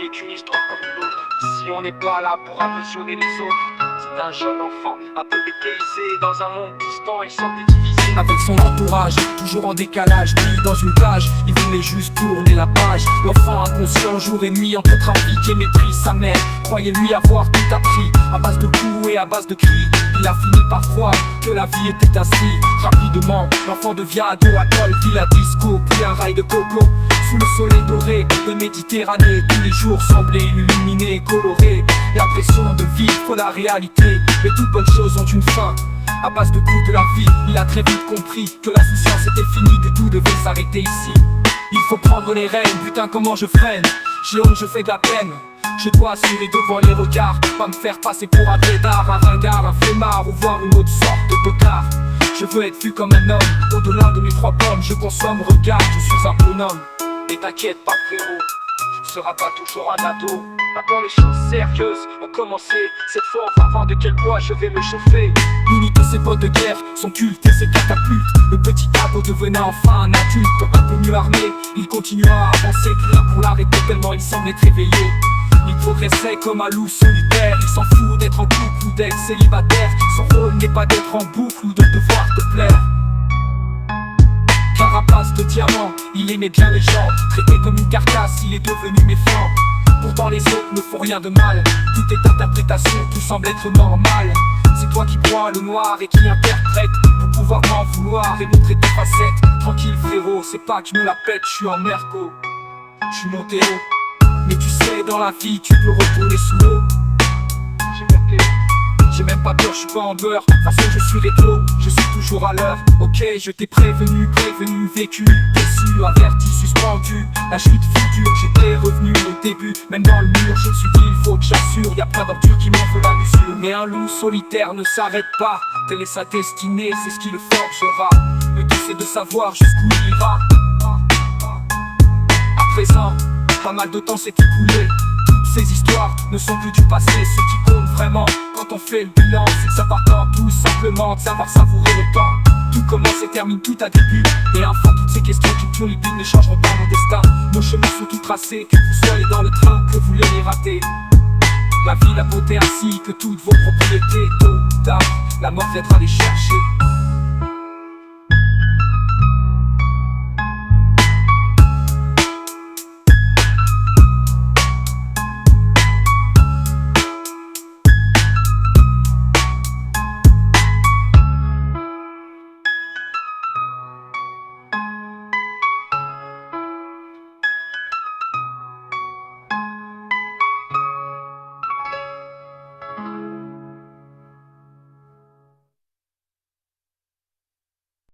vie est qu'une histoire comme une autre. Si on n'est pas là pour impressionner les autres, c'est un jeune enfant, un peu dépaysé dans un monde distant et sentait divisé. Avec son entourage, toujours en décalage, lui dans une cage, il voulait juste tourner la page. L'enfant inconscient, jour et nuit, entre trafic et mépris. Sa mère croyait lui avoir tout appris, à base de coups et à base de cris. Il a fini par croire que la vie était ainsi. Rapidement, l'enfant devient ado, alcool, villa disco, puis un rail de coco. Sous le soleil doré de Méditerranée, tous les jours semblaient illuminés, colorés. L'impression de vivre la réalité, mais toutes bonnes choses ont une fin. À base de coups de la vie, il a très vite compris que la souciance était finie, que tout devait s'arrêter ici. Il faut prendre les rênes, putain comment je freine. J'ai honte, je fais de la peine. Je dois assurer devant les regards, pas me faire passer pour un blédard, un ringard, un flemmard ou voir une autre sorte de botard. Je veux être vu comme un homme, au-delà de mes 3 pommes. Je consomme, regarde, je suis un bonhomme. Et t'inquiète pas frérot, tu seras pas toujours un ado. Maintenant les choses sérieuses ont commencé. Cette fois on va voir de quel bois je vais me chauffer. Limite ses bottes de guerre, son culte et ses catapultes. Le petit ado devenait enfin un adulte, un peu mieux armé. Il continua à avancer, rien pour l'arrêter tellement il semblait réveillé. Il progressait comme un loup solitaire. Il s'en fout d'être en couple ou d'être célibataire. Son rôle n'est pas d'être en boucle ou de devoir te plaire. Carapace de diamant, il aimait bien les gens. Traité comme une carcasse, il est devenu méfiant. Pourtant les autres ne font rien de mal. Tout est interprétation, tout semble être normal. C'est toi qui bois le noir et qui interprète pour pouvoir m'en vouloir et montrer tes facettes. Tranquille frérot, c'est pas que je me la pète, je suis en merco. Je suis monté haut, mais tu sais dans la vie tu peux retourner sous l'eau. J'ai même pas peur, je suis pas en beurre. De toute façon je suis rétro, je suis toujours à l'heure. Ok, je t'ai prévenu, vécu, déçu, averti, suspendu. La chute fut dure, j'étais revenu au début. Même dans le mur, je me suis dit il faut que j'assure. Y'a plein d'ordures qui m'en veulent la mesure. Mais un loup solitaire ne s'arrête pas. Telle est sa destinée, c'est ce qui le forgera. Le tout c'est de savoir jusqu'où il ira. À présent, pas mal de temps s'est écoulé. Ces histoires ne sont plus du passé. Ce qui compte vraiment quand on fait le bilan, c'est que ça part tout simplement de savoir savourer le temps. Tout commence et termine, tout a début. Et enfin toutes ces questions qui tuent le but ne changeront pas mon destin. Nos chemins sont tout tracés, que vous soyez dans le train, que vous l'ayez raté. La vie, la beauté ainsi que toutes vos propriétés. Tôt ou tard, la mort viendra les chercher.